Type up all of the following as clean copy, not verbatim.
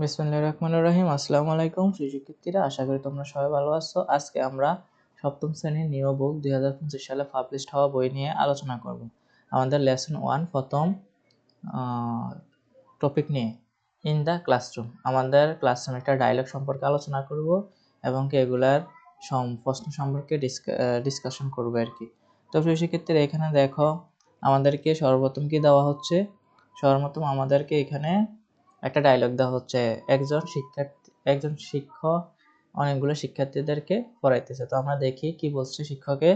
বিসমিল্লাহির রহমানির রহিম। আসসালামু আলাইকুম প্রিয় শিক্ষার্থীরা, আশা করি তোমরা সবাই ভালো আছো। আজকে আমরা সপ্তম শ্রেণীর নিউ বুক 2025 সালে পাবলিশড হওয়া বই নিয়ে আলোচনা করব। আমাদের লেসন 1 প্রথম টপিক নিয়ে ইন দ্য ক্লাসরুম। আমাদের ক্লাসরুম একটা ডায়লগ সম্পর্কে আলোচনা করব এবং এগুলার প্রশ্ন সম্পর্কে ডিসকাশন করব আর কি। তো প্রিয় শিক্ষার্থীরা, এখানে দেখো আমাদেরকে সর্বপ্রথম কি দেওয়া হচ্ছে। সর্বপ্রথম আমাদেরকে এখানে একটা ডায়লগ দেওয়া হচ্ছে। একজন শিক্ষক অনেকগুলো শিক্ষার্থীদেরকে পড়াইতেছে। তো আমরা দেখি কি বলছে শিক্ষকে।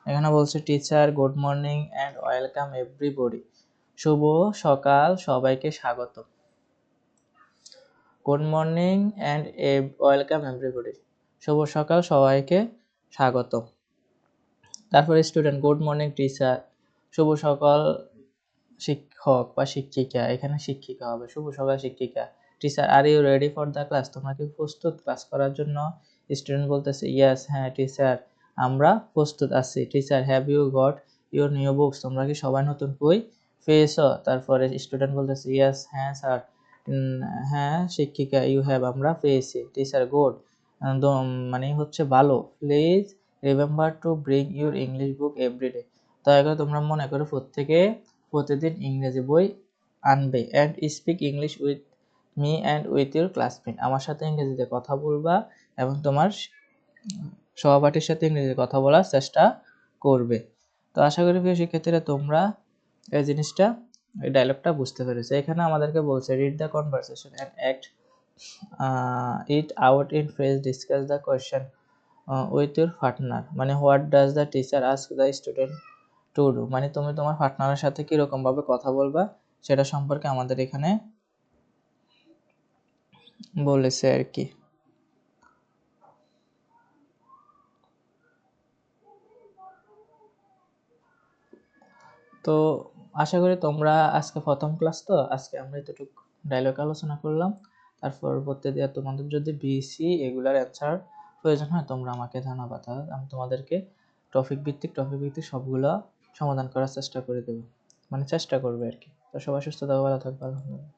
এখানে বলছে, teacher good morning and welcome everybody. শুভ সকাল, সবাইকে স্বাগত। Good morning and welcome everybody, শুভ সকাল, সবাইকে স্বাগত। তারপরে স্টুডেন্ট, গুড মর্নিং টিচার। শুভ সকাল শিক্ষক বা শিক্ষিকা, এখানে শিক্ষিকা হবে। শুভ সকাল শিক্ষিকা। Teacher, are you ready for the class? তোমরা কি প্রস্তুত ক্লাস করার জন্য? স্টুডেন্ট বলতেছে, ইয়েস, হ্যাঁ টিচার, আমরা প্রস্তুত আছি। Teacher, have you got your new books? তোমরা কি সবাই নতুন বই পেয়েছো? তারপরে স্টুডেন্ট বলতেছে, ইয়েস, হ্যাঁ স্যার। হ্যাঁ শিক্ষিকা, ইউ হ্যাভ, আমরা পেয়েছি। টিচার, গুড, মানে হচ্ছে ভালো। Please remember to bring your English book everyday. দয়া করে তোমরা মনে করো প্রতিদিন ইংরেজি বই আনবে। And speak English with me and with your classmate. আমার সাথে ইংরেজিতে কথা বলবা এবং তোমার সহপাঠীর সাথে ইংরেজিতে কথা বলার চেষ্টা করবে। তো আশা করি প্রিয় শিক্ষার্থীরা তোমরা এই জিনিসটা, এই ডায়লগটা বুঝতে পেরেছো। এখানে আমাদেরকে বলছে, read the conversation and act it out in phrase, discuss the question with your partner. মানে what does the teacher ask the student to do, মানে তুমি তোমার পার্টনারের সাথে কিরকম ভাবে কথা বলবা সেটা সম্পর্কে আমাদের এখানে বলেছে আর কি। তো আশা করি তোমরা, আজকে প্রথম ক্লাস তো আজকে আমরা এতটুকু ডায়লগ আলোচনা করলাম। তারপর পরবর্তী দিয়ে তোমাদের যদি বিসি এগুলার অ্যান্সার প্রয়োজন হয় তোমরা আমাকে জানাবা, তাহলে আমি তোমাদেরকে টপিক ভিত্তিক সবগুলো সমাধান করার চেষ্টা করে দেবো, মানে চেষ্টা করবে আর কি। তো সবাই সুস্থ থাকো, ভালো থাকবে, আলহামদুলিল্লাহ।